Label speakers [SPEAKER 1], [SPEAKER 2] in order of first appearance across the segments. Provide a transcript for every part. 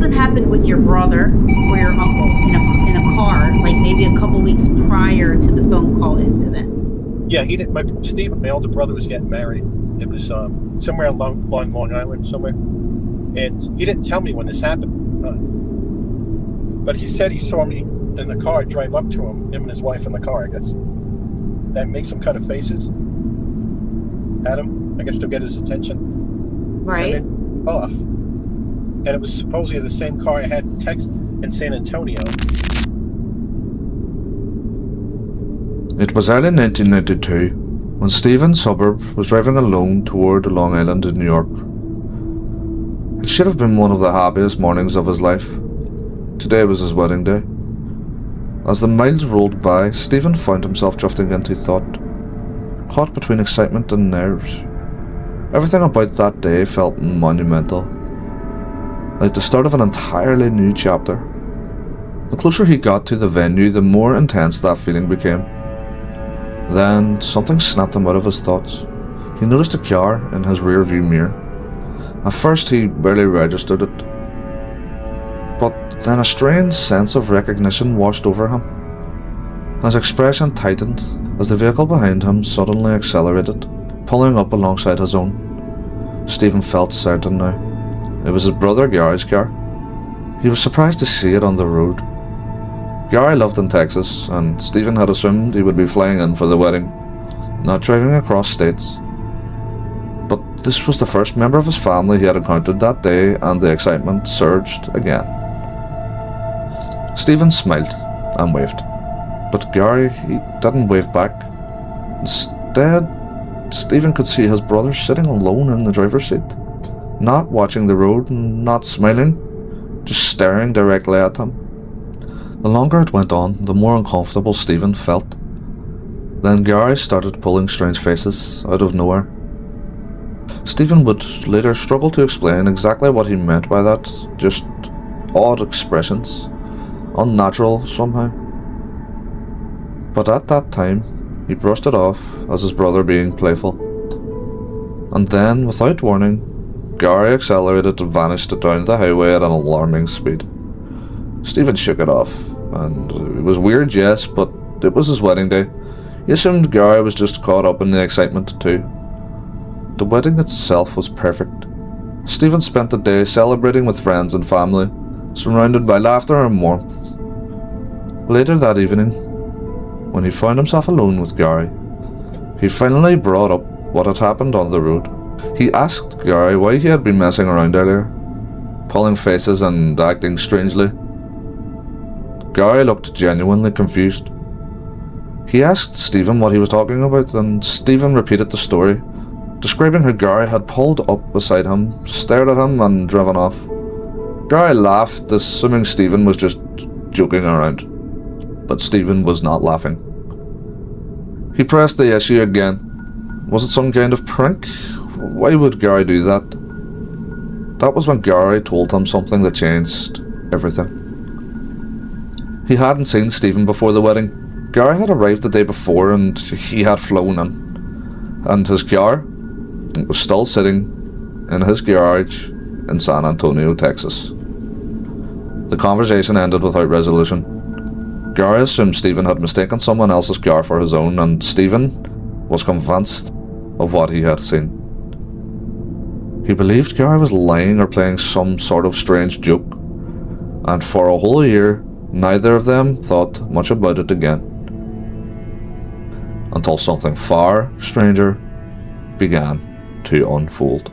[SPEAKER 1] something happened with your brother or your uncle in a car, like maybe a couple weeks prior to the phone call incident.
[SPEAKER 2] Yeah, he didn't. Stephen, my older brother, was getting married. It was somewhere along Long Island, somewhere, and he didn't tell me when this happened. But he said he saw me in the car drive up to him and his wife in the car, I guess. And make some kind of faces at him, I guess, to get his attention.
[SPEAKER 1] Right.
[SPEAKER 2] And then off. And it was supposedly the same car I had in San Antonio.
[SPEAKER 3] It was early 1992 when Stephen Suburb was driving alone toward Long Island in New York. It should have been one of the happiest mornings of his life. Today was his wedding day. As the miles rolled by, Stephen found himself drifting into thought, caught between excitement and nerves. Everything about that day felt monumental, like the start of an entirely new chapter. The closer he got to the venue, the more intense that feeling became. Then something snapped him out of his thoughts. He noticed a car in his rear view mirror. At first he barely registered it, but then a strange sense of recognition washed over him. His expression tightened as the vehicle behind him suddenly accelerated, pulling up alongside his own. Stephen felt certain now. It was his brother Gary's car. He was surprised to see it on the road. Gary lived in Texas, and Stephen had assumed he would be flying in for the wedding, not driving across states. But this was the first member of his family he had encountered that day, and the excitement surged again. Stephen smiled and waved, but Gary, he didn't wave back. Instead, Stephen could see his brother sitting alone in the driver's seat, not watching the road and not smiling, just staring directly at him. The longer it went on, the more uncomfortable Stephen felt. Then Gary started pulling strange faces out of nowhere. Stephen would later struggle to explain exactly what he meant by that, just odd expressions, unnatural somehow. But at that time, he brushed it off as his brother being playful. And then, without warning, Gary accelerated and vanished down the highway at an alarming speed. Stephen shook it off, and it was weird, yes, but it was his wedding day. He assumed Gary was just caught up in the excitement too. The wedding itself was perfect. Stephen spent the day celebrating with friends and family, surrounded by laughter and warmth. Later that evening, when he found himself alone with Gary, he finally brought up what had happened on the road. He asked Gary why he had been messing around earlier, pulling faces and acting strangely. Gary looked genuinely confused. He asked Stephen what he was talking about, and Stephen repeated the story, describing how Gary had pulled up beside him, stared at him, and driven off. Gary laughed, assuming Stephen was just joking around. But Stephen was not laughing. He pressed the issue again. Was it some kind of prank? Why would Gary do that? That was when Gary told him something that changed everything. He hadn't seen Stephen before the wedding. Gary had arrived the day before and he had flown in. And his car was still sitting in his garage in San Antonio, Texas. The conversation ended without resolution. Gary assumed Stephen had mistaken someone else's car for his own, and Stephen was convinced of what he had seen. He believed Gary was lying or playing some sort of strange joke, and for a whole year, neither of them thought much about it again. Until something far stranger began to unfold.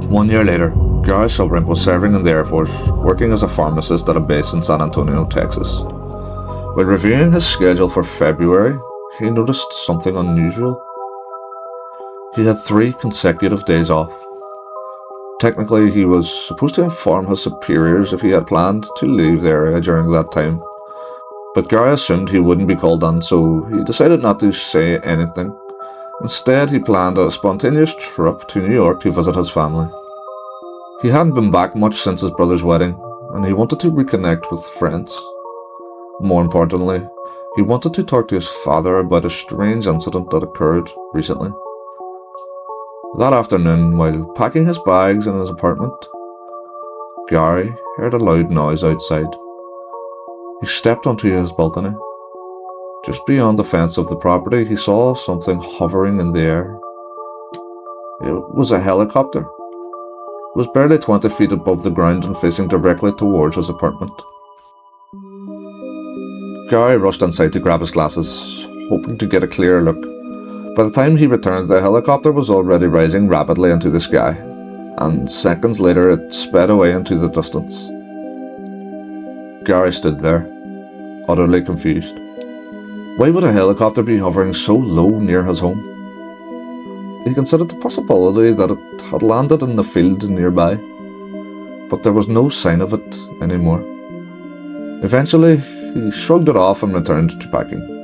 [SPEAKER 3] One year later, Gary Suburb was serving in the Air Force, working as a pharmacist at a base in San Antonio, Texas. While reviewing his schedule for February, he noticed something unusual. He had 3 consecutive days off. Technically, he was supposed to inform his superiors if he had planned to leave the area during that time, but Gary assumed he wouldn't be called on, so he decided not to say anything. Instead, he planned a spontaneous trip to New York to visit his family. He hadn't been back much since his brother's wedding, and he wanted to reconnect with friends. More importantly, he wanted to talk to his father about a strange incident that occurred recently. That afternoon, while packing his bags in his apartment, Gary heard a loud noise outside. He stepped onto his balcony. Just beyond the fence of the property, he saw something hovering in the air. It was a helicopter. It was barely 20 feet above the ground and facing directly towards his apartment. Gary rushed inside to grab his glasses, hoping to get a clearer look. By the time he returned, the helicopter was already rising rapidly into the sky, and seconds later it sped away into the distance. Gary stood there, utterly confused. Why would a helicopter be hovering so low near his home? He considered the possibility that it had landed in the field nearby, but there was no sign of it anymore. Eventually, he shrugged it off and returned to packing.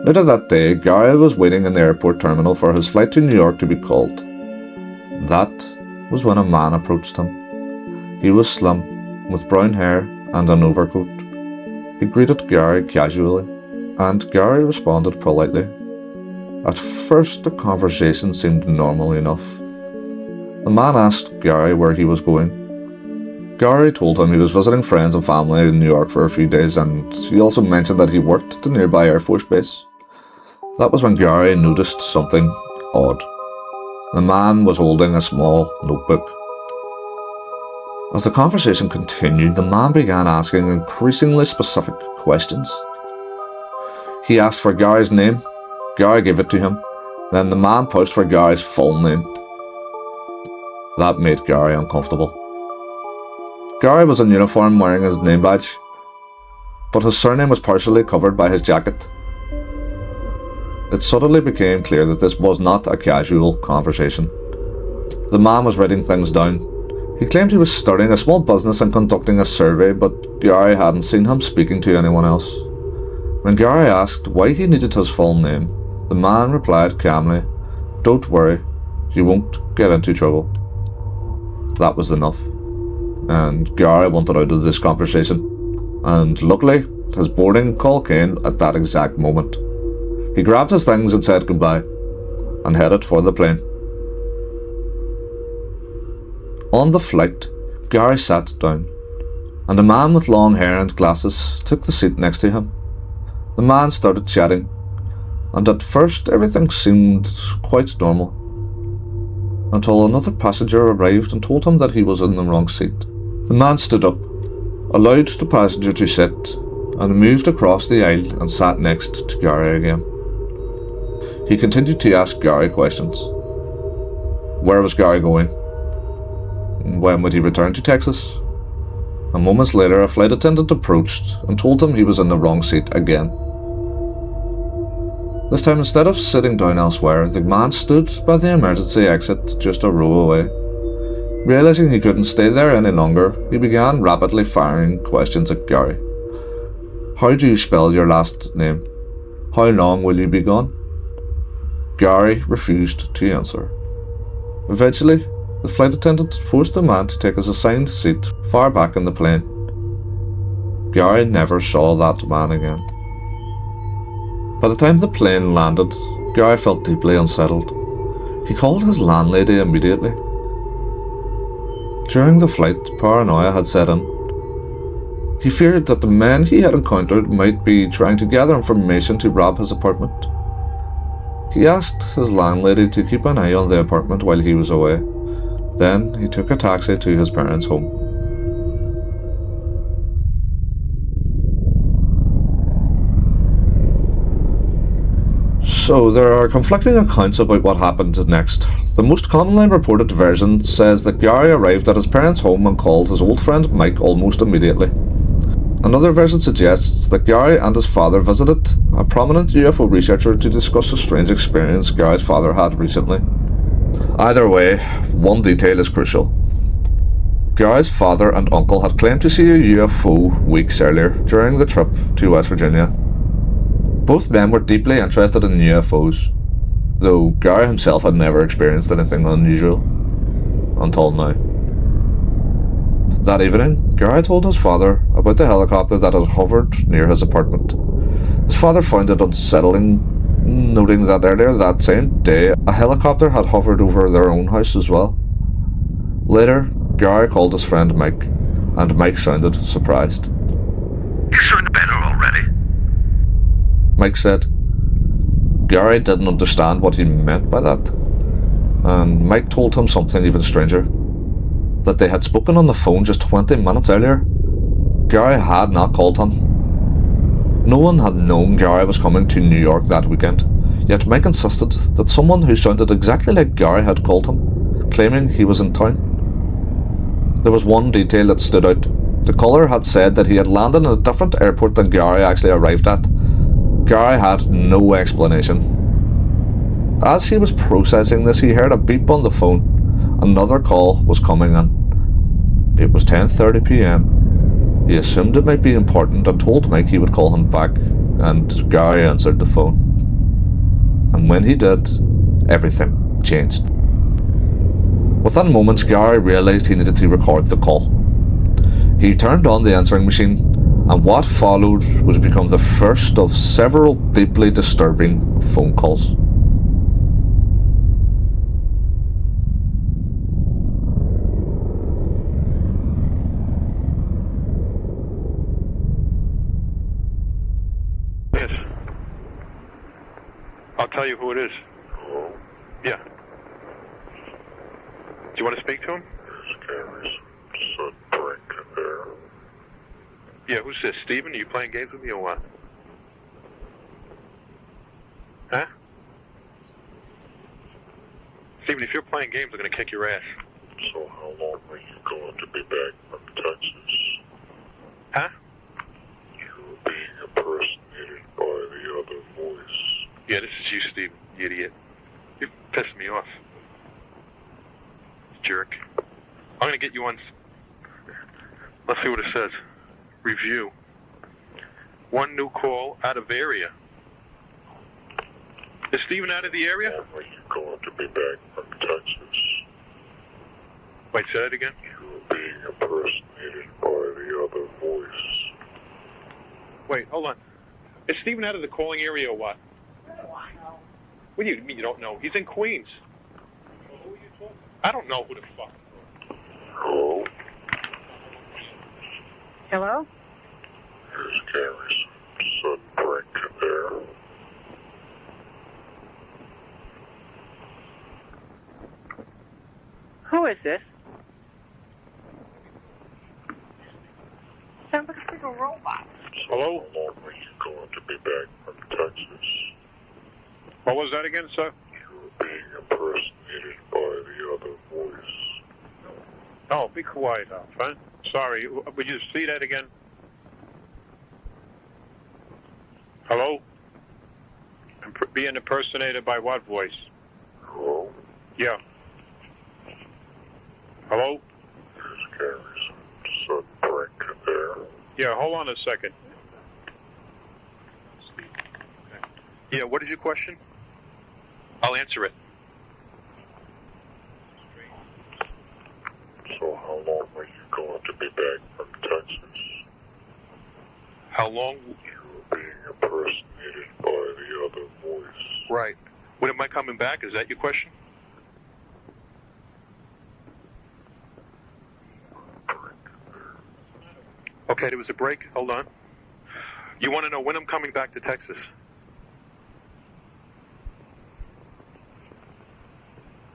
[SPEAKER 3] Later that day, Gary was waiting in the airport terminal for his flight to New York to be called. That was when a man approached him. He was slim, with brown hair and an overcoat. He greeted Gary casually, and Gary responded politely. At first, the conversation seemed normal enough. The man asked Gary where he was going. Gary told him he was visiting friends and family in New York for a few days, and he also mentioned that he worked at the nearby Air Force Base. That was when Gary noticed something odd. The man was holding a small notebook. As the conversation continued, the man began asking increasingly specific questions. He asked for Gary's name. Gary gave it to him. Then the man pushed for Gary's full name. That made Gary uncomfortable. Gary was in uniform wearing his name badge, but his surname was partially covered by his jacket. It suddenly became clear that this was not a casual conversation. The man was writing things down. He claimed he was starting a small business and conducting a survey, but Gary hadn't seen him speaking to anyone else. When Gary asked why he needed his full name, the man replied calmly, "Don't worry, you won't get into trouble." That was enough, and Gary wanted out of this conversation. And luckily, his boarding call came at that exact moment. He grabbed his things and said goodbye, and headed for the plane. On the flight, Gary sat down, and a man with long hair and glasses took the seat next to him. The man started chatting, and at first everything seemed quite normal, until another passenger arrived and told him that he was in the wrong seat. The man stood up, allowed the passenger to sit, and moved across the aisle and sat next to Gary again. He continued to ask Gary questions. Where was Gary going? When would he return to Texas? And moments later, a flight attendant approached and told him he was in the wrong seat again. This time, instead of sitting down elsewhere, the man stood by the emergency exit just a row away. Realizing he couldn't stay there any longer, he began rapidly firing questions at Gary. How do you spell your last name? How long will you be gone? Gary refused to answer. Eventually, the flight attendant forced the man to take his assigned seat far back in the plane. Gary never saw that man again. By the time the plane landed, Gary felt deeply unsettled. He called his landlady immediately. During the flight, paranoia had set in. He feared that the men he had encountered might be trying to gather information to rob his apartment. He asked his landlady to keep an eye on the apartment while he was away. Then he took a taxi to his parents' home. So there are conflicting accounts about what happened next. The most commonly reported version says that Gary arrived at his parents' home and called his old friend Mike almost immediately. Another version suggests that Gary and his father visited a prominent UFO researcher to discuss a strange experience Gary's father had recently. Either way, one detail is crucial. Gary's father and uncle had claimed to see a UFO weeks earlier during the trip to West Virginia. Both men were deeply interested in UFOs, though Gary himself had never experienced anything unusual until now. That evening, Gary told his father about the helicopter that had hovered near his apartment. His father found it unsettling noting that earlier that same day, a helicopter had hovered over their own house as well. Later, Gary called his friend Mike, and Mike sounded surprised.
[SPEAKER 4] You sound better already.
[SPEAKER 3] Mike said. Gary didn't understand what he meant by that, and Mike told him something even stranger. That they had spoken on the phone just 20 minutes earlier. Gary had not called him. No one had known Gary was coming to New York that weekend, yet Mike insisted that someone who sounded exactly like Gary had called him, claiming he was in town. There was one detail that stood out. The caller had said that he had landed in a different airport than Gary actually arrived at. Gary had no explanation. As he was processing this, he heard a beep on the phone. Another call was coming in. It was 10:30 p.m. He assumed it might be important and told Mike he would call him back, and Gary answered the phone. And when he did, everything changed. Within moments, Gary realised he needed to record the call. He turned on the answering machine, and what followed would become the first of several deeply disturbing phone calls.
[SPEAKER 5] Yes. I'll tell you who it is.
[SPEAKER 6] Hello?
[SPEAKER 5] Yeah. Do you want to speak to him?
[SPEAKER 6] Here's Gary's son, Frank, there.
[SPEAKER 5] Yeah, who's this? Steven? Are you playing games with me or what? Huh? Steven, if you're playing games, I'm going to kick your ass.
[SPEAKER 6] So how long are you going to be back from Texas?
[SPEAKER 5] Huh?
[SPEAKER 6] You're being impersonated by the other voice.
[SPEAKER 5] Yeah, this is you, Steven, you idiot. You're pissing me off. Jerk. I'm going to get you on... Let's see what it says. Review. One new call out of area. Is Steven out of the area?
[SPEAKER 6] How long are you going to be back from Texas?
[SPEAKER 5] Wait, say that again?
[SPEAKER 6] You're being impersonated by the other voice.
[SPEAKER 5] Wait, hold on. Is Steven out of the calling area or what? What do you mean you don't know? He's in Queens. I don't know who the fuck.
[SPEAKER 6] Hello?
[SPEAKER 7] Hello?
[SPEAKER 6] Here's Gary's son, Frank, there.
[SPEAKER 7] Who is this? Sounds like a freaking robot.
[SPEAKER 6] So
[SPEAKER 5] Hello?
[SPEAKER 6] how long are you going to be back from Texas?
[SPEAKER 5] What was that again, sir?
[SPEAKER 6] You're being impersonated by the other voice.
[SPEAKER 5] Oh, be quiet, huh? Sorry, would you see that again? Hello? Being impersonated by what voice?
[SPEAKER 6] Hello?
[SPEAKER 5] Yeah. Hello?
[SPEAKER 6] Here's Gary's son, Frank, there.
[SPEAKER 5] Yeah, hold on a second. Yeah, what is your question? I'll answer it.
[SPEAKER 6] So how long are you going to be back from Texas?
[SPEAKER 5] How long?
[SPEAKER 6] You're being impersonated by the other voice.
[SPEAKER 5] Right. When am I coming back? Is that your question? Okay, there was a break. Hold on. You want to know when I'm coming back to Texas?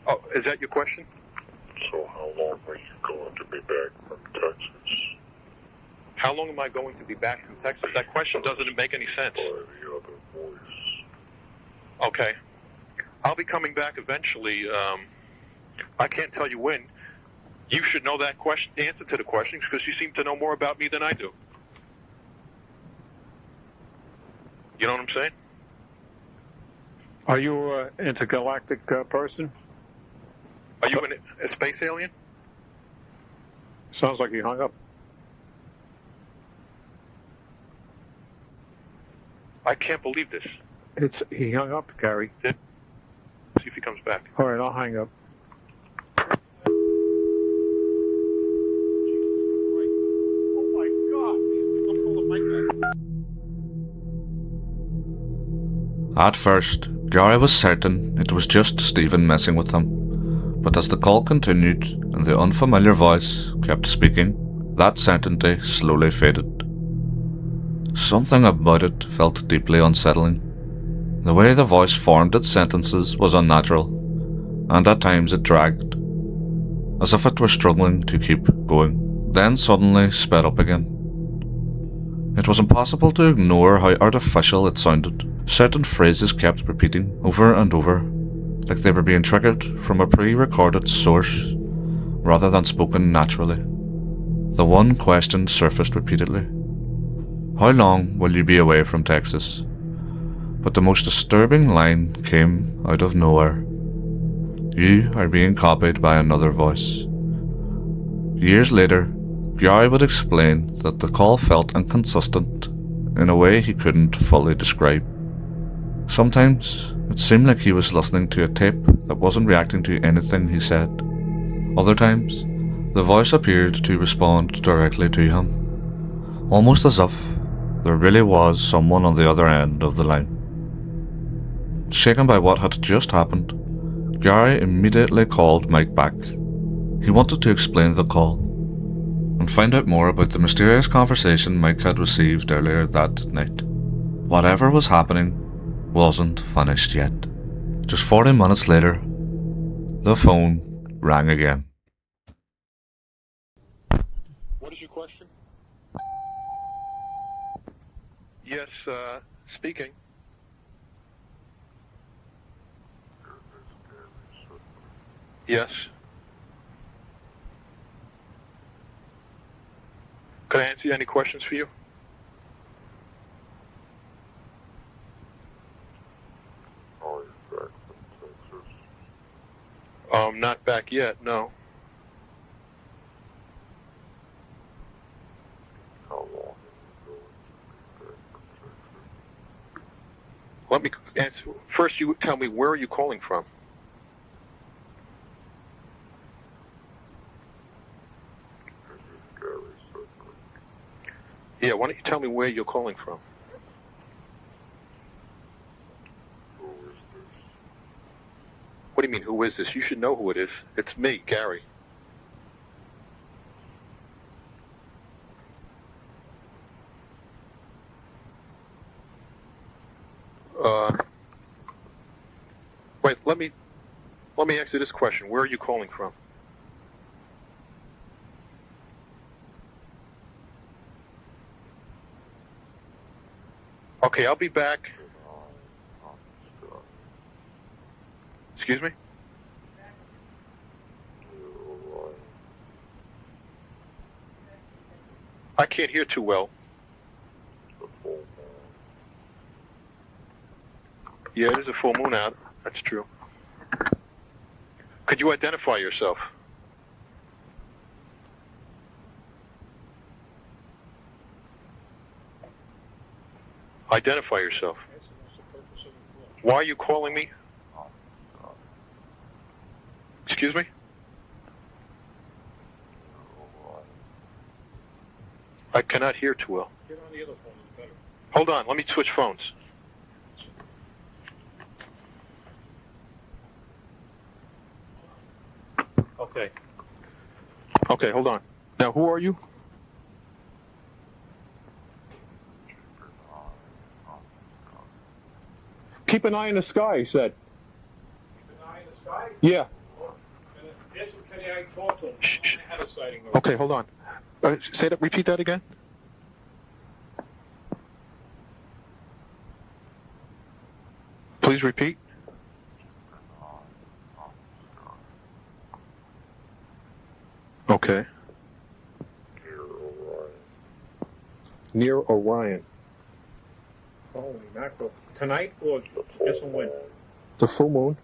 [SPEAKER 5] Oh, is that your question?
[SPEAKER 6] So how long are you going to be back from Texas?
[SPEAKER 5] How long am I going to be back from Texas? That question doesn't make any sense.
[SPEAKER 6] By the other voice.
[SPEAKER 5] Okay. I'll be coming back eventually. I can't tell you when. You should know that question, answer to the questions, because you seem to know more about me than I do. You know what I'm saying?
[SPEAKER 8] Are you an intergalactic person?
[SPEAKER 5] Are you a space alien?
[SPEAKER 8] Sounds like he hung up.
[SPEAKER 5] I can't believe this.
[SPEAKER 8] He hung up, Gary.
[SPEAKER 5] See if he comes back.
[SPEAKER 8] All right, I'll hang up.
[SPEAKER 3] At first, Gary was certain it was just Stephen messing with them, but as the call continued and the unfamiliar voice kept speaking, that certainty slowly faded. Something about it felt deeply unsettling. The way the voice formed its sentences was unnatural, and at times it dragged, as if it were struggling to keep going, then suddenly sped up again. It was impossible to ignore how artificial it sounded. Certain phrases kept repeating over and over, like they were being triggered from a pre-recorded source, rather than spoken naturally. The one question surfaced repeatedly. How long will you be away from Texas? But the most disturbing line came out of nowhere. You are being copied by another voice. Years later, Gary would explain that the call felt inconsistent in a way he couldn't fully describe. Sometimes, it seemed like he was listening to a tape that wasn't reacting to anything he said. Other times, the voice appeared to respond directly to him, almost as if there really was someone on the other end of the line. Shaken by what had just happened, Gary immediately called Mike back. He wanted to explain the call and find out more about the mysterious conversation Mike had received earlier that night. Whatever was happening wasn't finished yet. Just 40 minutes later, the phone rang again.
[SPEAKER 2] What is your question?
[SPEAKER 5] Yes, speaking. Yes. Can I answer any questions for you?
[SPEAKER 6] Are you back from Texas?
[SPEAKER 5] Not back yet, no.
[SPEAKER 6] How long are you going to be back from Texas?
[SPEAKER 5] Let me answer. First, you tell me, where are you calling from?
[SPEAKER 6] This is Gary Sedgwick.
[SPEAKER 5] Yeah, why don't you tell me where you're calling from?
[SPEAKER 6] Who is this?
[SPEAKER 5] What do you mean, who is this? You should know who it is. It's me, Gary. Wait, let me ask you this question. Where are you calling from? Okay, I'll be back. Excuse me?
[SPEAKER 6] Orion.
[SPEAKER 5] I can't hear too well.
[SPEAKER 6] The full moon.
[SPEAKER 5] Yeah, it is a full moon out. That's true. Could you identify yourself? Identify yourself. Why are you calling me? Excuse me? I cannot hear too well.
[SPEAKER 2] Get on the other phone, it's better.
[SPEAKER 5] Hold on, let me switch phones.
[SPEAKER 2] Okay.
[SPEAKER 5] Okay, hold on. Now, who are you?
[SPEAKER 8] Keep an eye in the sky, he said.
[SPEAKER 2] Keep an eye in the sky?
[SPEAKER 8] Yeah.
[SPEAKER 2] Yes, Kenny, I talked to him.
[SPEAKER 5] Shh.
[SPEAKER 2] I had a sighting.
[SPEAKER 5] Okay, hold on. Say that. Repeat that again. Please repeat. Okay.
[SPEAKER 6] Near Orion.
[SPEAKER 8] Near Orion.
[SPEAKER 2] Holy mackerel. Tonight or
[SPEAKER 6] The full
[SPEAKER 2] guess when?
[SPEAKER 6] moon.
[SPEAKER 8] The full moon.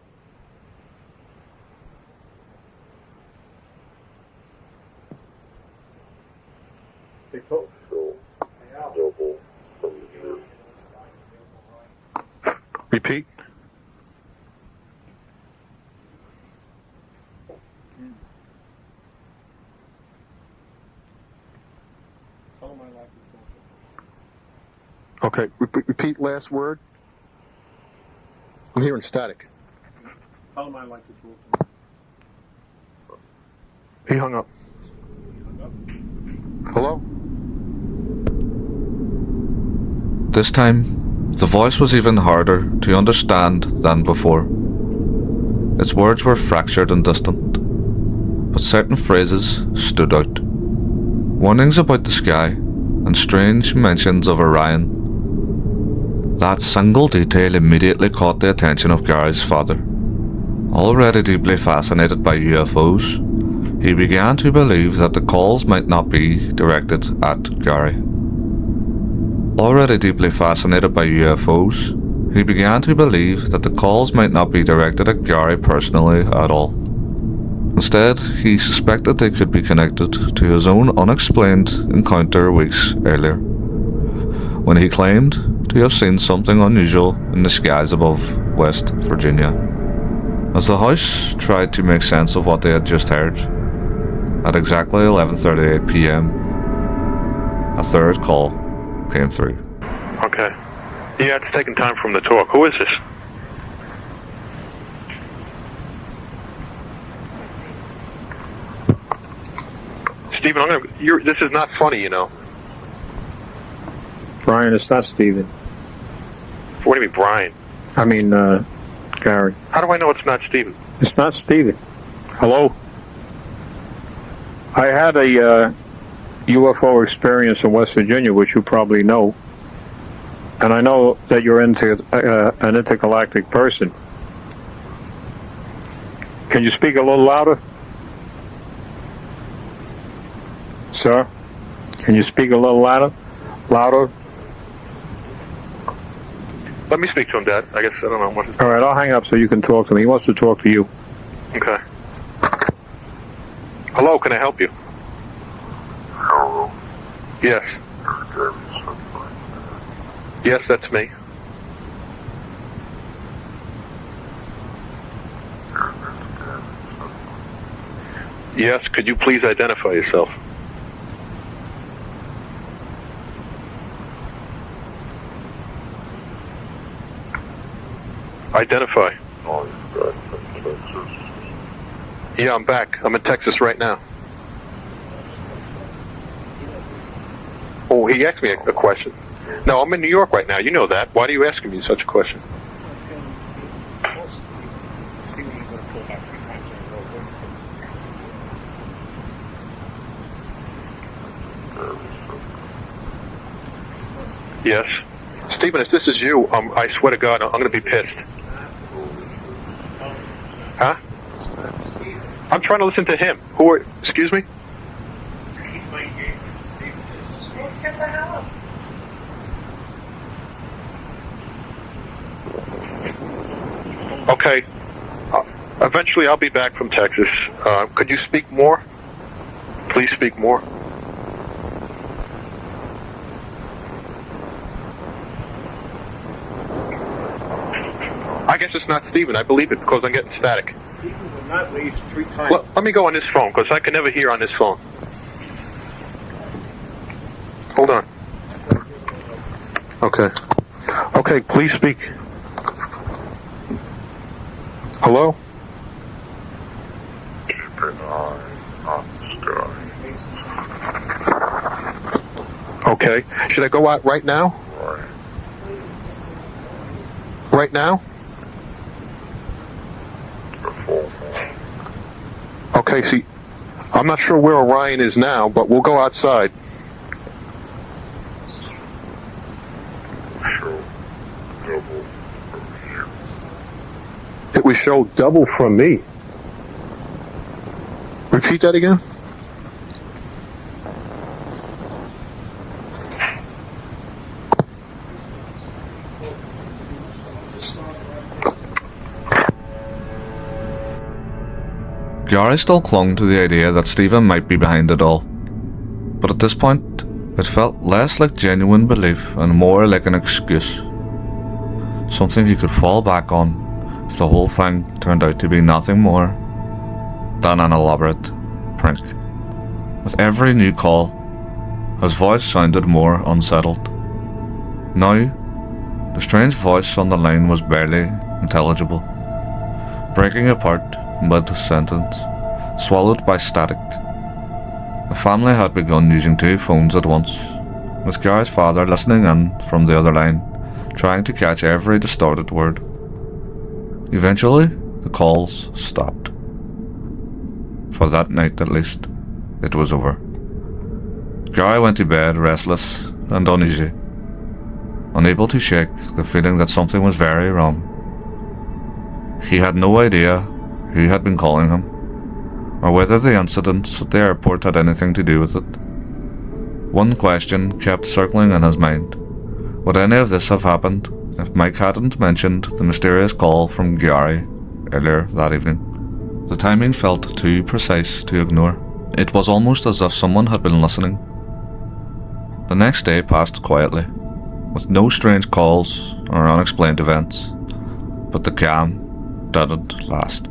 [SPEAKER 2] They told
[SPEAKER 6] So, double from here.
[SPEAKER 5] Repeat.
[SPEAKER 2] Tell him I like his phone.
[SPEAKER 5] Okay. Repeat last word.
[SPEAKER 8] I'm hearing static.
[SPEAKER 2] Tell him I like to talk.
[SPEAKER 8] He hung up. Hello?
[SPEAKER 3] This time, the voice was even harder to understand than before. Its words were fractured and distant, but certain phrases stood out. Warnings about the sky and strange mentions of Orion. That single detail immediately caught the attention of Gary's father. Already deeply fascinated by UFOs, he began to believe that the calls might not be directed at Gary. Already deeply fascinated by UFOs, he began to believe that the calls might not be directed at Gary personally at all. Instead, he suspected they could be connected to his own unexplained encounter weeks earlier, when he claimed to have seen something unusual in the skies above West Virginia. As the house tried to make sense of what they had just heard, at exactly 11:38 p.m, a third call came through.
[SPEAKER 5] Okay. Yeah, it's taking time from the talk. Who is this? Stephen, this is not funny, you know.
[SPEAKER 8] Brian, it's not Steven.
[SPEAKER 5] What do you mean, Brian?
[SPEAKER 8] I mean, Gary.
[SPEAKER 5] How do I know it's not Stephen?
[SPEAKER 8] It's not Steven. Hello? I had a UFO experience in West Virginia, which you probably know. And I know that you're into an intergalactic person. Can you speak a little louder? Sir? Can you speak a little louder? Louder?
[SPEAKER 5] Let me speak to him, Dad. I guess, I don't know what...
[SPEAKER 8] All right, I'll hang up so you can talk to me. He wants to talk to you.
[SPEAKER 5] Okay. Hello, can I help you?
[SPEAKER 6] Hello.
[SPEAKER 5] Yes. Yes, that's me. Yes, could you please identify yourself? Identify.
[SPEAKER 6] Oh, you're back from Texas.
[SPEAKER 5] Yeah, I'm back. I'm in Texas right now. Oh, he asked me a question. No, I'm in New York right now. You know that. Why are you asking me such a question? Yes. Stephen, if this is you, I swear to God, I'm going to be pissed. Huh? I'm trying to listen to him. Excuse me? Okay. Eventually I'll be back from Texas. Could you speak more? Please speak more. I guess it's not Stephen. I believe it because I'm getting static.
[SPEAKER 2] Stephen would not waste 3 times.
[SPEAKER 5] Well, let me go on this phone because I can never hear on this phone. Hold on. Okay. Okay, please speak. Hello?
[SPEAKER 6] Keep an eye on the sky.
[SPEAKER 5] Okay. Should I go out right now?
[SPEAKER 6] Right.
[SPEAKER 5] Right now?
[SPEAKER 6] The full moon.
[SPEAKER 5] Okay, see, I'm not sure where Orion is now, but we'll go outside.
[SPEAKER 6] Show double from you.
[SPEAKER 5] It would show double from me. Repeat that again?
[SPEAKER 3] Gary still clung to the idea that Stephen might be behind it all, but at this point, it felt less like genuine belief and more like an excuse. Something he could fall back on if the whole thing turned out to be nothing more than an elaborate prank. With every new call, his voice sounded more unsettled. Now, the strange voice on the line was barely intelligible, breaking apart mid-sentence, swallowed by static. The family had begun using 2 phones at once, with Gary's father listening in from the other line, trying to catch every distorted word. Eventually, the calls stopped. For that night at least, it was over. Gary went to bed restless and uneasy, unable to shake the feeling that something was very wrong. He had no idea who had been calling him, or whether the incidents at the airport had anything to do with it. One question kept circling in his mind. Would any of this have happened if Mike hadn't mentioned the mysterious call from Gary earlier that evening? The timing felt too precise to ignore. It was almost as if someone had been listening. The next day passed quietly, with no strange calls or unexplained events, but the calm didn't last.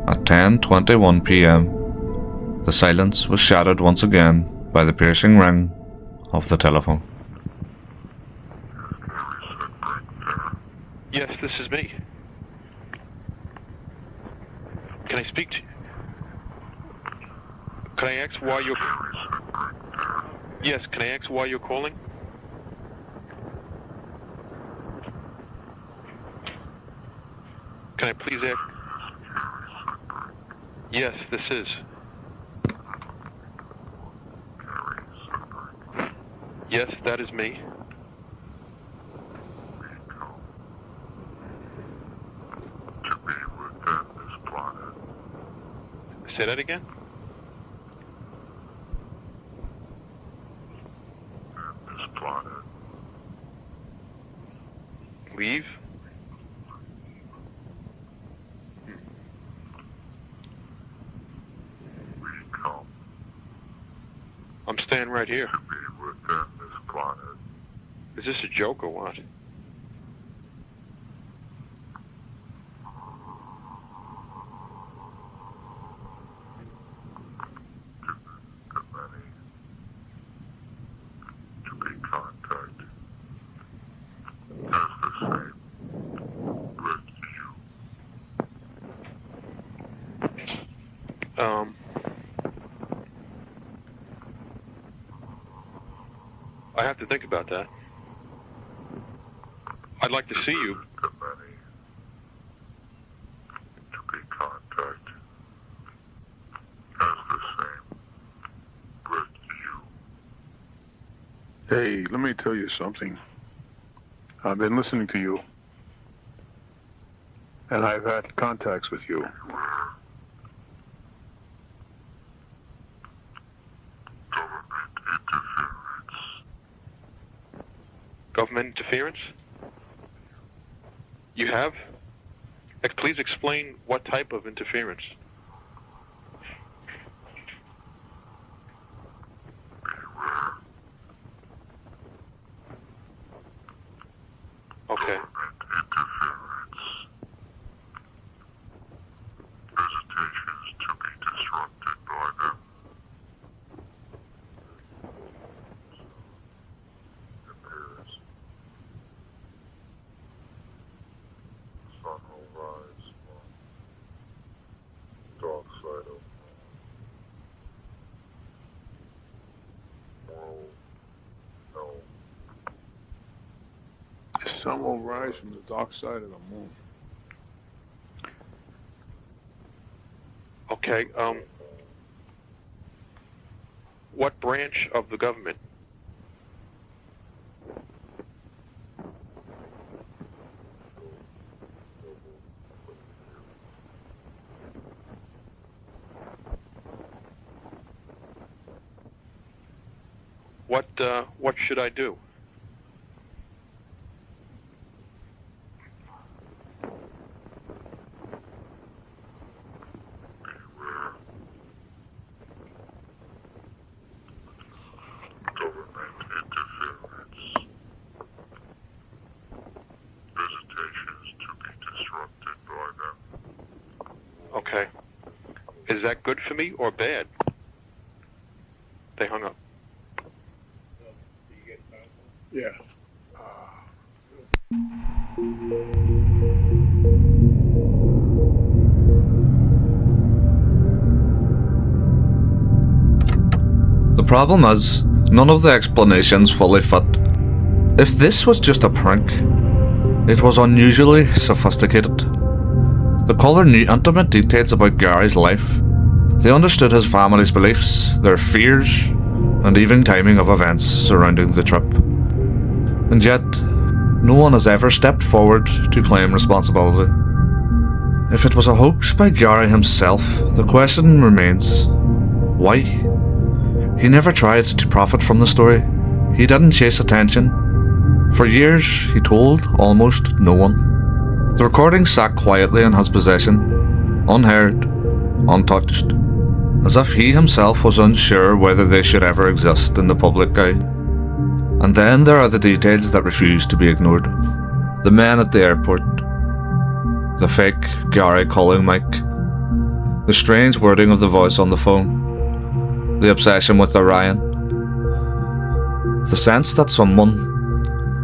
[SPEAKER 3] At 10:21 p.m, the silence was shattered once again by the piercing ring of the telephone.
[SPEAKER 5] Yes, this is me. Can I speak to you? Can I ask why you're... Yes, can I ask why you're calling? Can I please ask... Yes, this is. Yes, that is me. Say that again?
[SPEAKER 6] This planet.
[SPEAKER 5] Leave?
[SPEAKER 6] We come
[SPEAKER 5] I'm staying right here.
[SPEAKER 6] to be within this planet.
[SPEAKER 5] Is this a joke or what?
[SPEAKER 6] The many to be contacted as the same with you.
[SPEAKER 5] I have to think about that. I'd like to see you.
[SPEAKER 6] The many to be contacted as the same with you.
[SPEAKER 9] Hey, let me tell you something. I've been listening to you, and I've had contacts with you.
[SPEAKER 5] Government interference? You have? Please explain what type of interference. Okay.
[SPEAKER 6] Interference. Visitations to be disrupted by them. Appears. Sun will rise. Dark side of world. No.
[SPEAKER 9] The sun will rise from the dark side of the moon.
[SPEAKER 5] Okay, what branch of the government? What should I do?
[SPEAKER 6] Government interference. Visitations to be disrupted by them.
[SPEAKER 5] Okay. Is that good for me or bad? They hung up.
[SPEAKER 9] Yeah.
[SPEAKER 3] problem is, none of the explanations fully fit. If this was just a prank, it was unusually sophisticated. The caller knew intimate details about Gary's life. They understood his family's beliefs, their fears, and even timing of events surrounding the trip. And yet, no one has ever stepped forward to claim responsibility. If it was a hoax by Gary himself, the question remains, why? He never tried to profit from the story. He didn't chase attention. For years, he told almost no one. The recording sat quietly in his possession, unheard, untouched, as if he himself was unsure whether they should ever exist in the public eye. And then there are the details that refuse to be ignored. The men at the airport, the fake Gary calling mic, the strange wording of the voice on the phone, the obsession with Orion, the sense that someone,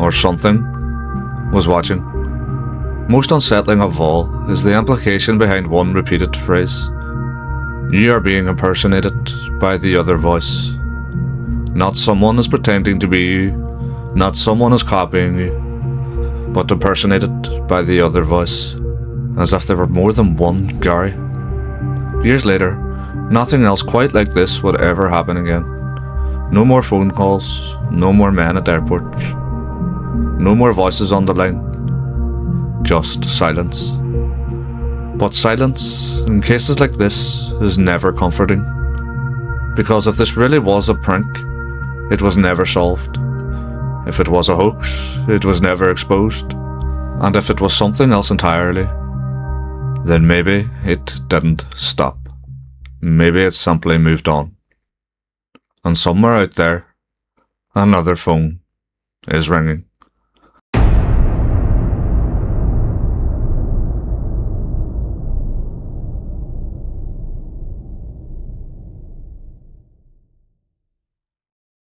[SPEAKER 3] or something, was watching. Most unsettling of all is the implication behind one repeated phrase. You are being impersonated by the other voice. Not someone is pretending to be you, not someone is copying you, but impersonated by the other voice, as if there were more than one Gary. Years later, nothing else quite like this would ever happen again. No more phone calls, no more men at airports, no more voices on the line, just silence. But silence, in cases like this, is never comforting. Because if this really was a prank, it was never solved. If it was a hoax, it was never exposed. And if it was something else entirely, then maybe it didn't stop. Maybe it simply moved on. And somewhere out there, another phone is ringing.